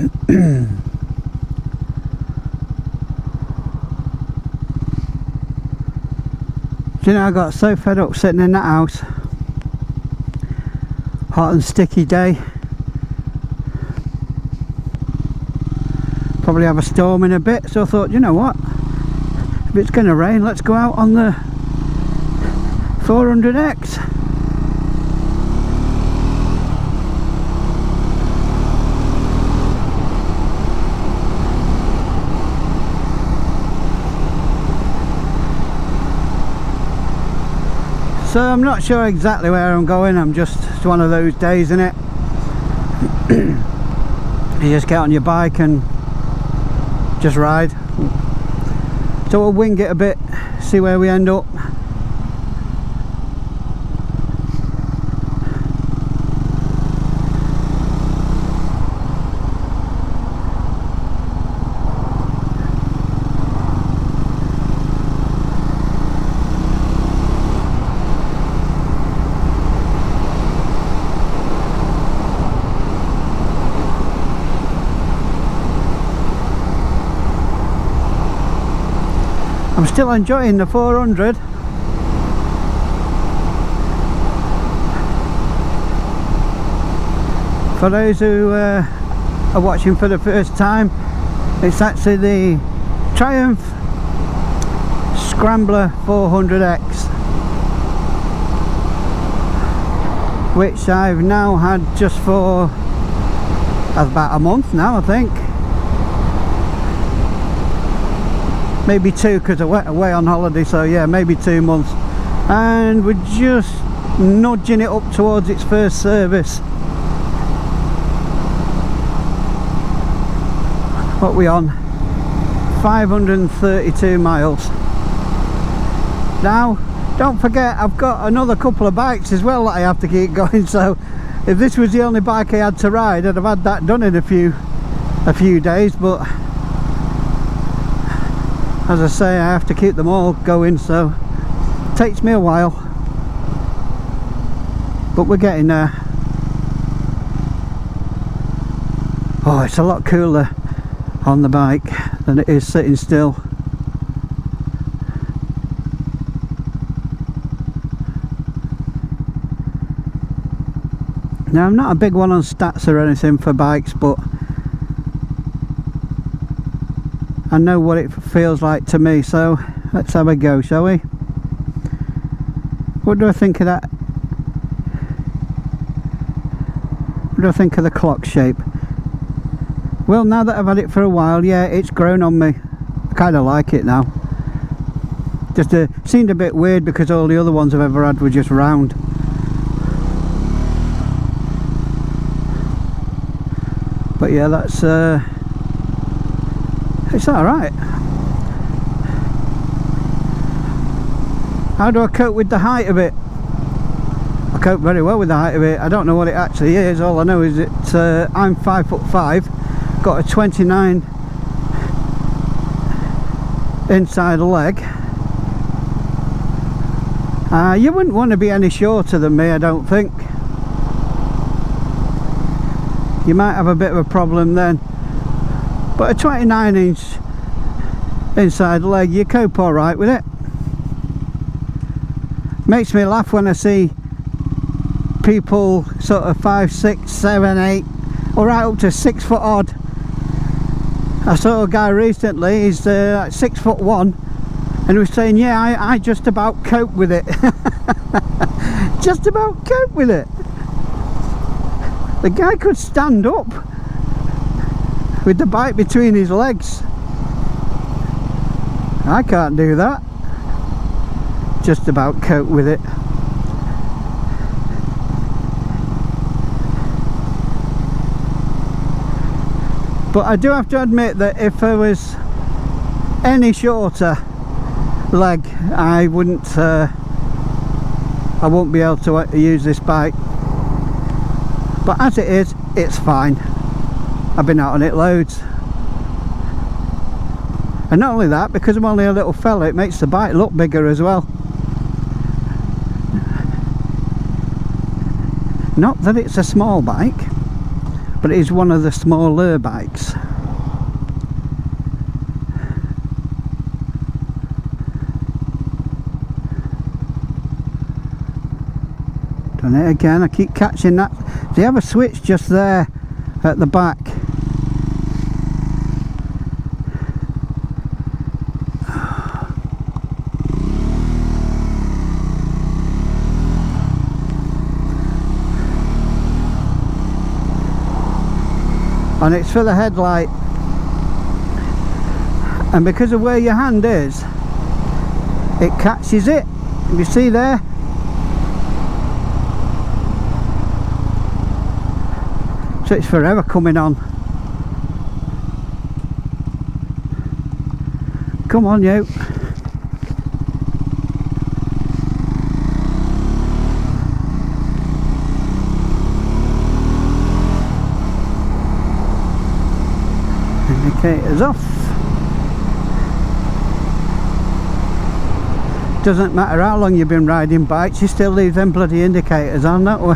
Do you know, I got so fed up sitting in that house, hot and sticky day. Probably have a storm in a bit, so I thought, you know what, if it's going to rain, let's go out on the 400X. So I'm not sure exactly where I'm going. It's one of those days, isn't it? You just get on your bike and just ride. So we'll wing it a bit, see where we end up. I'm still enjoying the 400. For those who are watching for the first time, it's actually the Triumph Scrambler 400X, which I've now had just for about a month now, I think. Maybe 2, because I went away on holiday, so yeah, maybe 2 months. And we're just nudging it up towards its first service. What are we on? 532 miles. Now, don't forget, I've got another couple of bikes as well that I have to keep going, so if this was the only bike I had to ride, I'd have had that done in a few days, but as I say, I have to keep them all going, so it takes me a while, but we're getting there. Oh, it's a lot cooler on the bike than it is sitting still. Now, I'm not a big one on stats or anything for bikes, but I know what it feels like to me, so let's have a go, shall we? What do I think of that? What do I think of the clock shape? Well, now that I've had it for a while, yeah, it's grown on me. I kind of like it now. Just seemed a bit weird because all the other ones I've ever had were just round. But yeah, that's it's alright. How do I cope with the height of it? I cope very well with the height of it. I don't know what it actually is. All I know is that I'm 5'5", got a 29 inside leg. You wouldn't want to be any shorter than me, I don't think. You might have a bit of a problem then. But a 29-inch inside leg, you cope alright with it. Makes me laugh when I see people sort of 5, 6, 7, 8, or right up to 6 foot odd. I saw a guy recently, he's 6'1", and he was saying, yeah, I just about cope with it. Just about cope with it. The guy could stand up with the bike between his legs. I can't do that. Just about cope with it. But I do have to admit that if I was any shorter leg, I wouldn't be able to use this bike. But as it is, it's fine. I've been out on it loads. And not only that, because I'm only a little fella, it makes the bike look bigger as well. Not that it's a small bike. but it is one of the smaller bikes. Done it again. I keep catching that. They have a switch just there at the back. And it's for the headlight, and because of where your hand is, it catches it. You see there? So it's forever coming on. Come on, you. Indicators off. Doesn't matter how long you've been riding bikes, you still leave them bloody indicators on, don't we?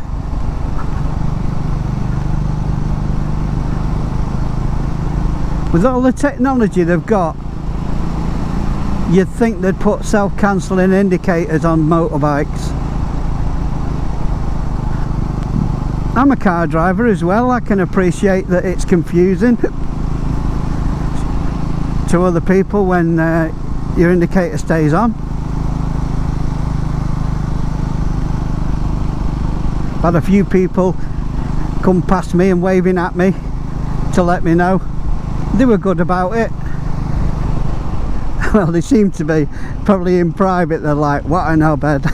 With all the technology they've got, you'd think they'd put self-cancelling indicators on motorbikes. I'm a car driver as well. I can appreciate that it's confusing to other people when your indicator stays on. I've had a few people come past me and waving at me to let me know. They were good about it. Well, they seem to be. Probably in private they're like, what a knobhead.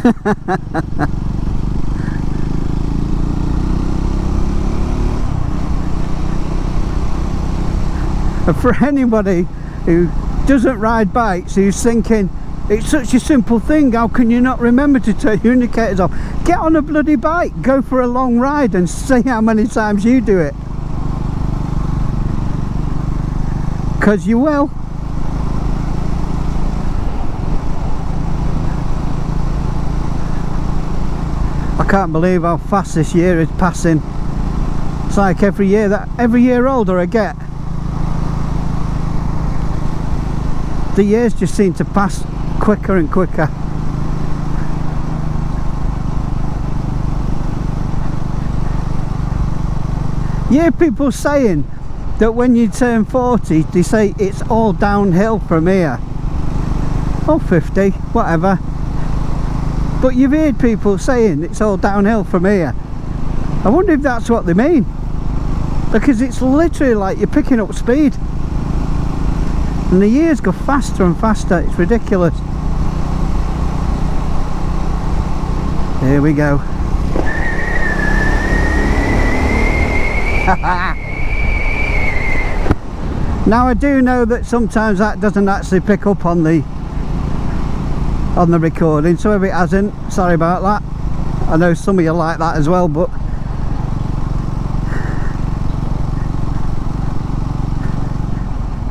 And for anybody who doesn't ride bikes, who's thinking it's such a simple thing, how can you not remember to turn your indicators off? Get on a bloody bike, go for a long ride and see how many times you do it, because you will. I can't believe how fast this year is passing. It's like every year older I get, the years just seem to pass quicker and quicker. You hear people saying that when you turn 40, they say it's all downhill from here. Or 50, whatever. But you've heard people saying it's all downhill from here. I wonder if that's what they mean. Because it's literally like you're picking up speed. And the years go faster and faster. It's ridiculous. Here we go. Now I do know that sometimes that doesn't actually pick up on the recording, so if it hasn't, sorry about that. I know some of you like that as well, but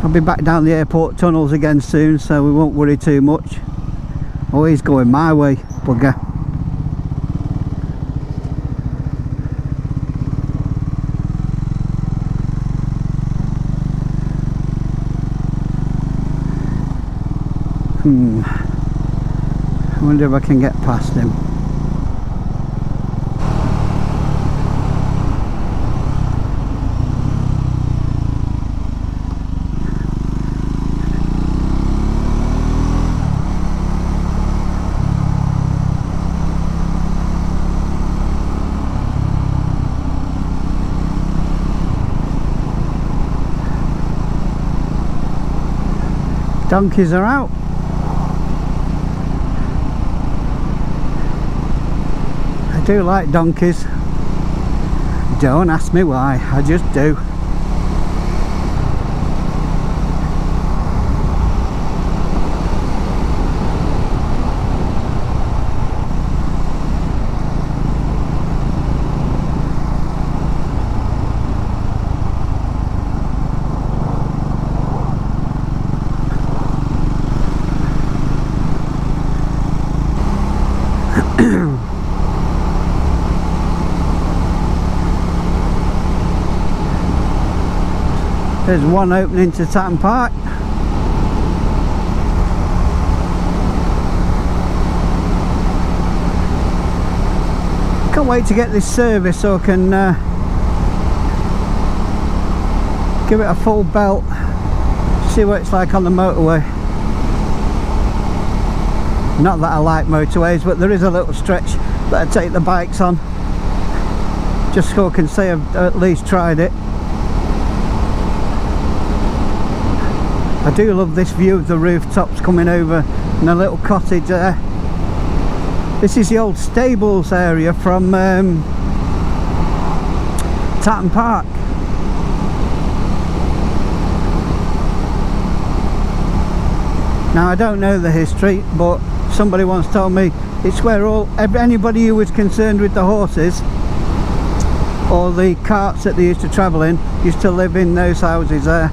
I'll be back down the airport tunnels again soon, so we won't worry too much. Oh, he's going my way, bugger. I wonder if I can get past him. Donkeys are out. I do like donkeys. Don't ask me why, I just do. There's one opening to Chattin Park. Can't wait to get this service so I can give it a full belt, see what it's like on the motorway. Not that I like motorways, but there is a little stretch that I take the bikes on, just so I can say I've at least tried it. I do love this view of the rooftops coming over and a little cottage there. This is the old stables area from Chattin Park. Now I don't know the history, but somebody once told me it's where anybody who was concerned with the horses or the carts that they used to travel in used to live in those houses there.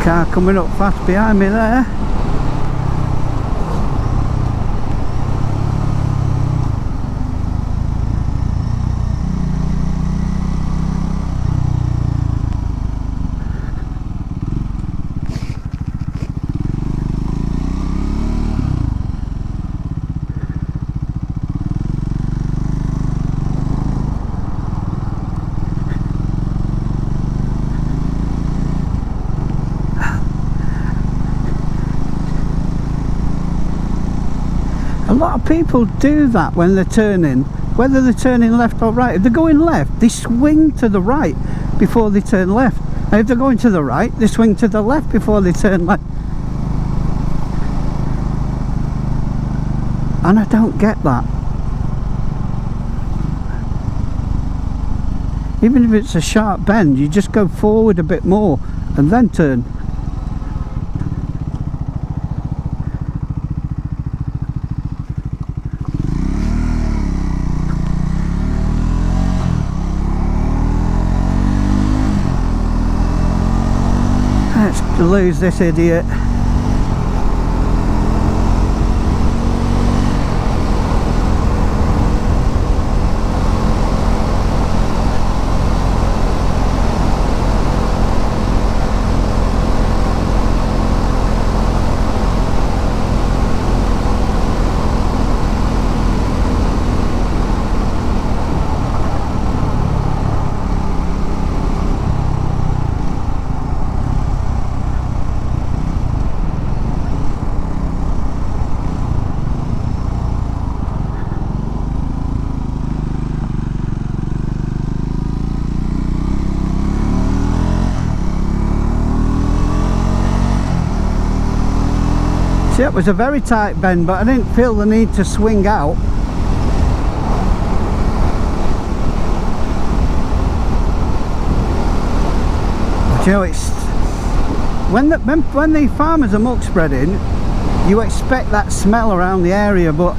Car coming up fast behind me there. A lot of people do that when they're turning, whether they're turning left or right. If they're going left, they swing to the right before they turn left. And if they're going to the right, they swing to the left before they turn left. And I don't get that. Even if it's a sharp bend, you just go forward a bit more and then turn. Let's lose this idiot. See, it was a very tight bend, but I didn't feel the need to swing out. But you know, it's when the farmers are muck spreading, you expect that smell around the area, but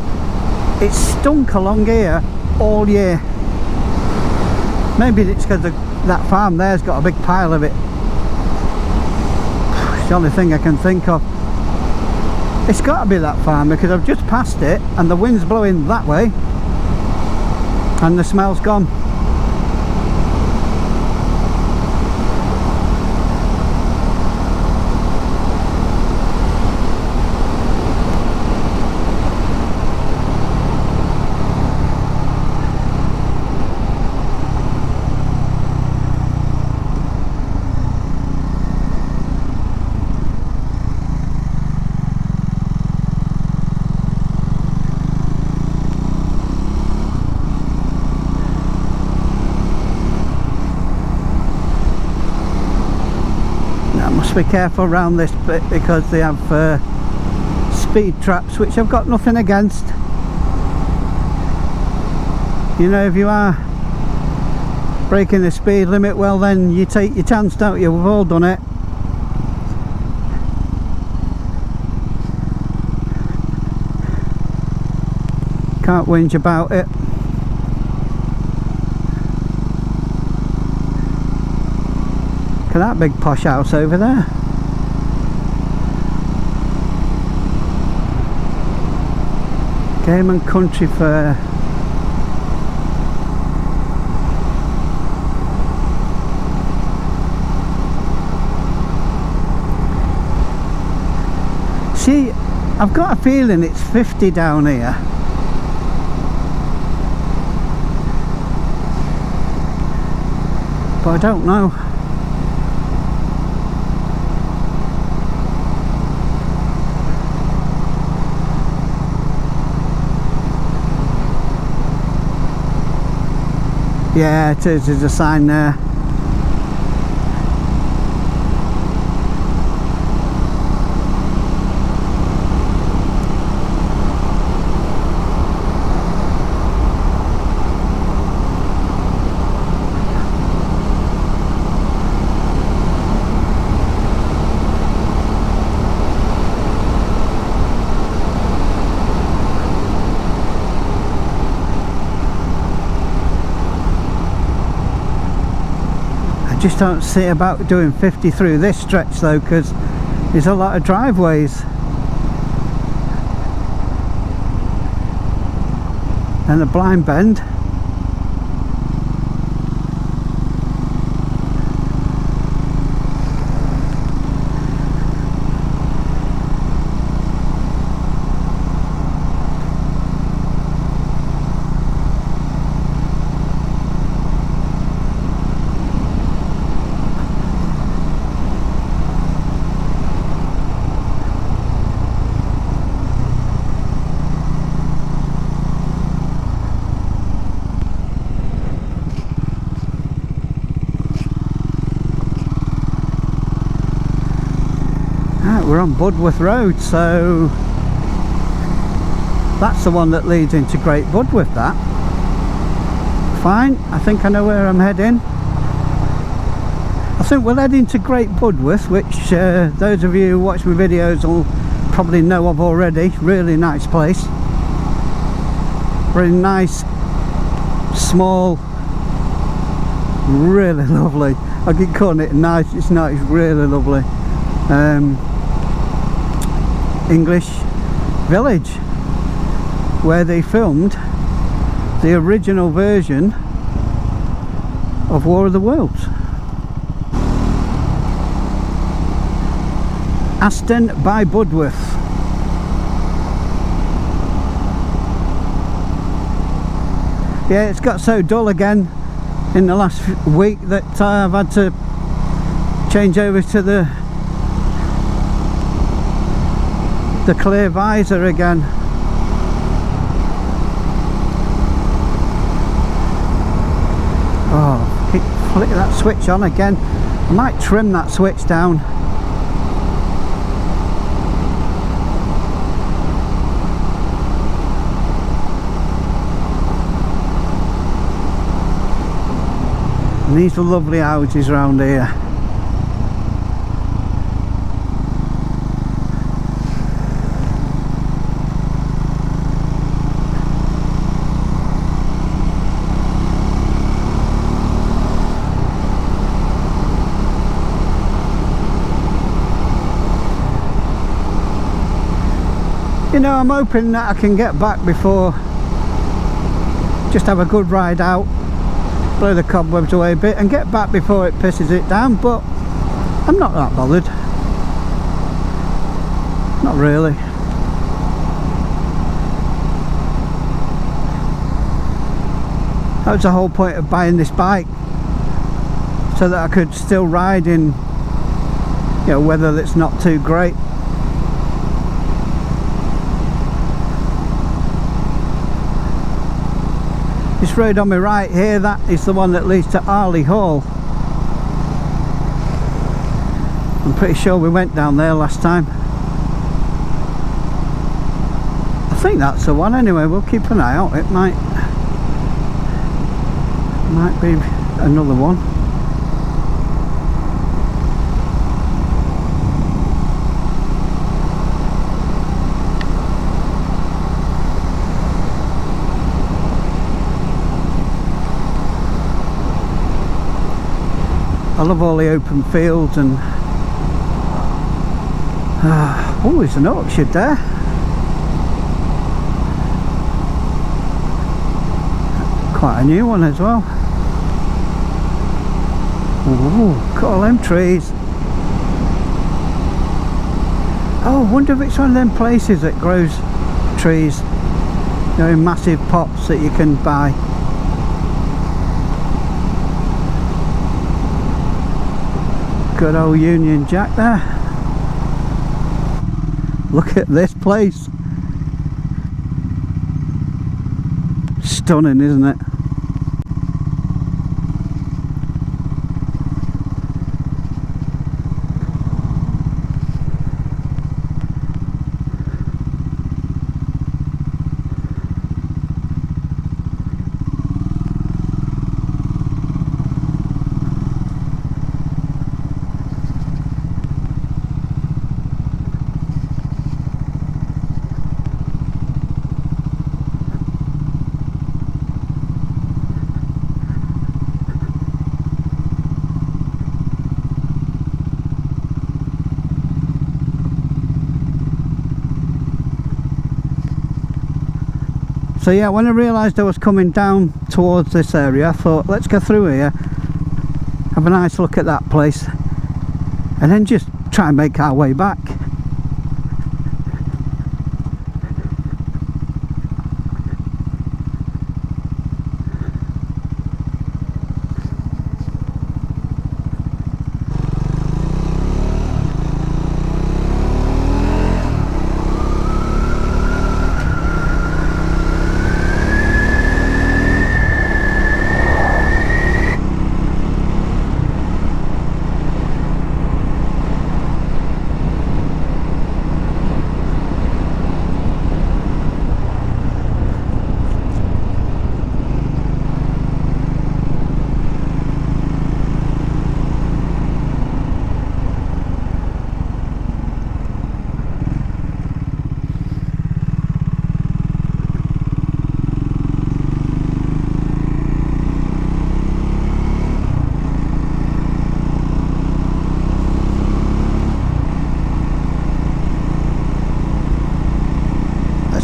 it's stunk along here all year. Maybe it's because that farm there's got a big pile of it. It's the only thing I can think of. It's got to be that farm because I've just passed it and the wind's blowing that way and the smell's gone. Be careful around this bit because they have speed traps, which I've got nothing against. You know, if you are breaking the speed limit, well then you take your chance, don't you? We've all done it. Can't whinge about it. Look at that big posh house over there. Game and Country Fair. See, I've got a feeling it's 50 down here. But I don't know. Yeah, it is. There's a sign there. I just don't see about doing 50 through this stretch though, because there's a lot of driveways and a blind bend. We're on Budworth Road, so that's the one that leads into Great Budworth, that. Fine, I think I know where I'm heading. I think we're heading to Great Budworth, which those of you who watch my videos will probably know of already. Really nice place. Very nice, small, really lovely. I keep calling it nice, it's not, it's really lovely. English village where they filmed the original version of War of the Worlds. Aston by Budworth. Yeah, it's got so dull again in the last week that I've had to change over to the clear visor again. Oh, keep flick that switch on again. I might trim that switch down. And these are lovely houses around here. You know, I'm hoping that I can get back before, just have a good ride out, blow the cobwebs away a bit and get back before it pisses it down, but I'm not that bothered. Not really. That was the whole point of buying this bike, so that I could still ride in, you know, weather that's not too great. This road on my right here, that is the one that leads to Arley Hall. I'm pretty sure we went down there last time. I think that's the one anyway. We'll keep an eye out. It might be another one. love all the open fields and oh, there's an orchard there. Quite a new one as well. Ooh, look at all them trees. Oh, I wonder if it's one of them places that grows trees, you know, in massive pots that you can buy. Good old Union Jack there. Look at this place. Stunning, isn't it? So yeah, when I realised I was coming down towards this area, I thought, let's go through here, have a nice look at that place, and then just try and make our way back.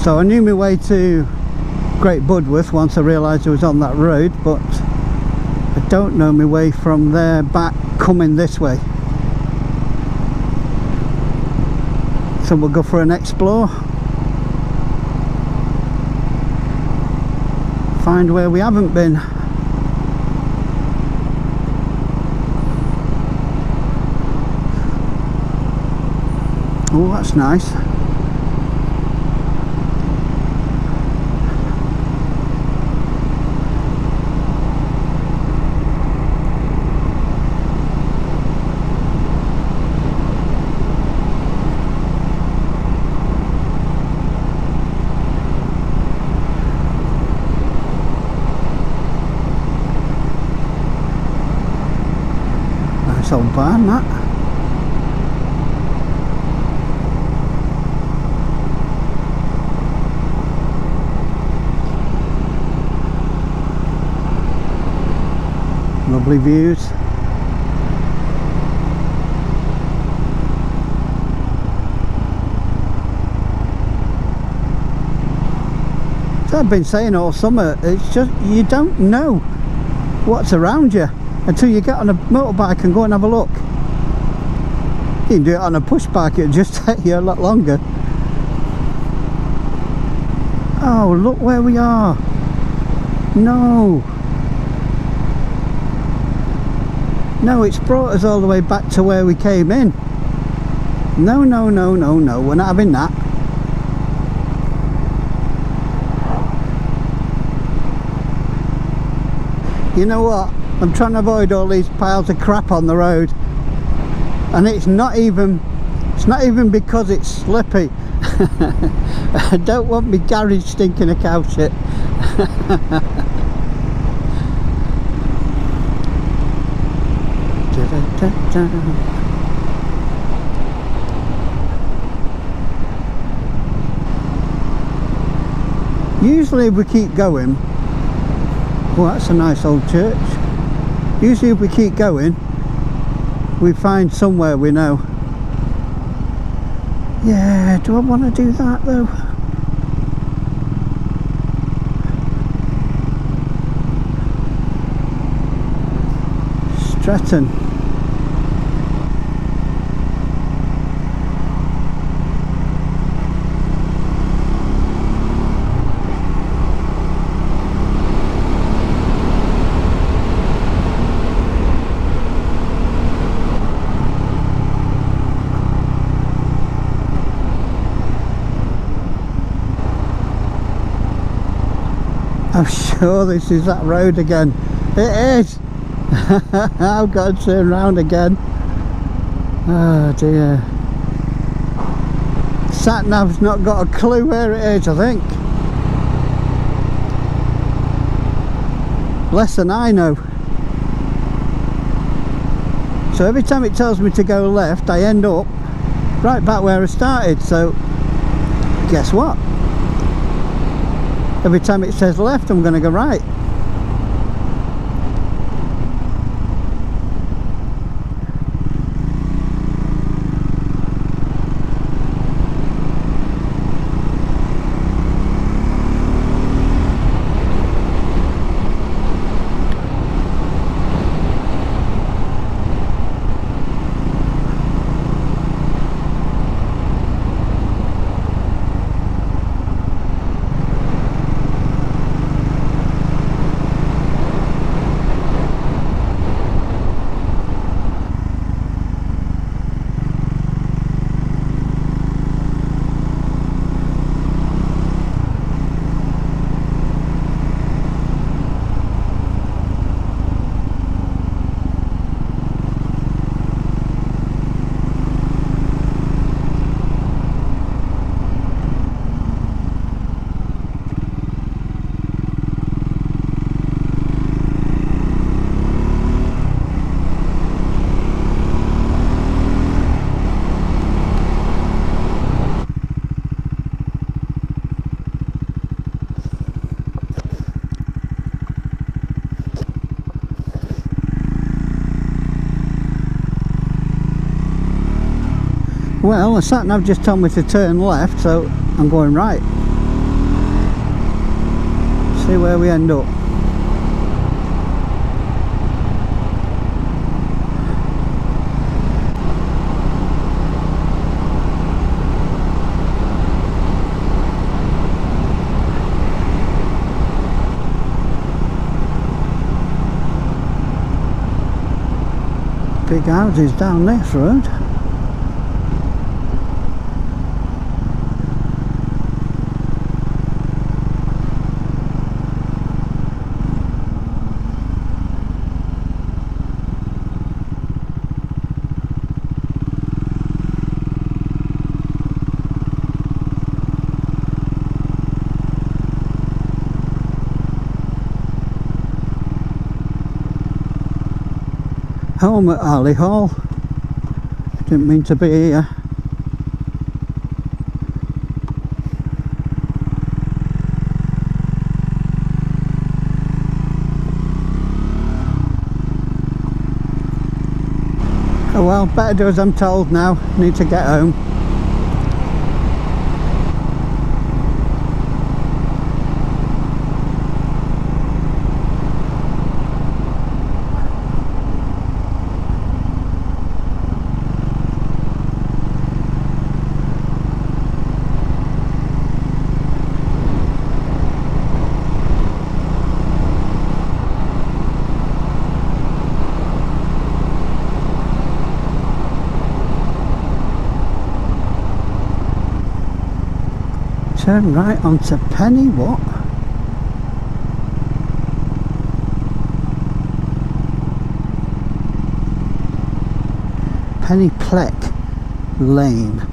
So I knew my way to Great Budworth once I realised I was on that road, but I don't know my way from there back coming this way. So we'll go for an explore, find where we haven't been. Oh, that's nice. Nice old barn, that. Lovely views. So I've been saying all summer, it's just you don't know what's around you until you get on a motorbike and go and have a look. You can do it on a push bike, it'll just take you a lot longer. Oh, look where we are. No, it's brought us all the way back to where we came in. No, we're not having that. You know what? I'm trying to avoid all these piles of crap on the road. And it's not even because it's slippy. I don't want my garage stinking of cow shit. Usually if we keep going, oh, that's a nice old church. Usually if we keep going, we find somewhere we know. Yeah, do I want to do that though? Stratton. I'm sure this is that road again. It is! I've got to turn round again. Oh dear. Sat nav's not got a clue where it is, I think. Less than I know. So every time it tells me to go left, I end up right back where I started. So guess what? Every time it says left, I'm going to go right. Well, the sat nav just told me to turn left, so I'm going right. See where we end up. Big houses down this road. Home at Harley Hall. Didn't mean to be here. Oh well, better do as I'm told now. Need to get home. Turn right onto Penny what? Penny Pleck Lane.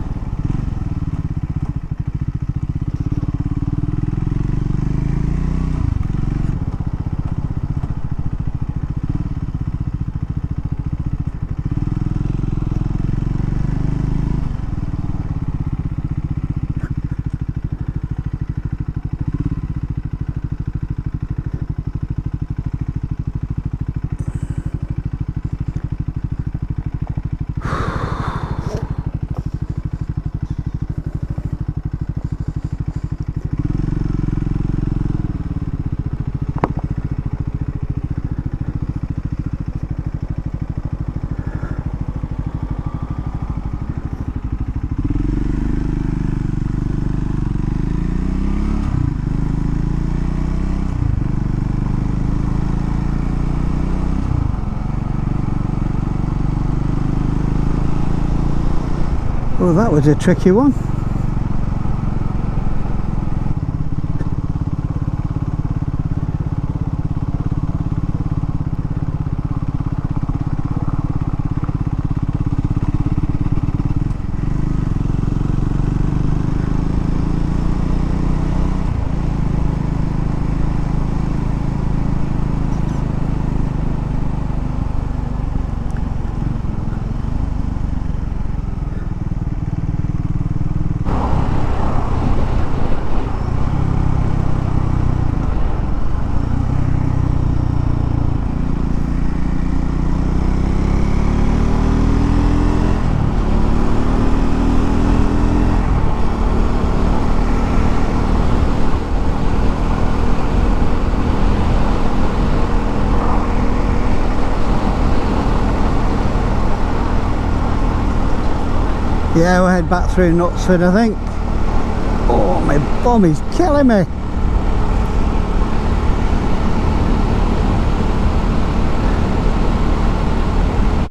Well, that was a tricky one. Yeah, we'll head back through Knutsford, I think. Oh, my bum is killing me.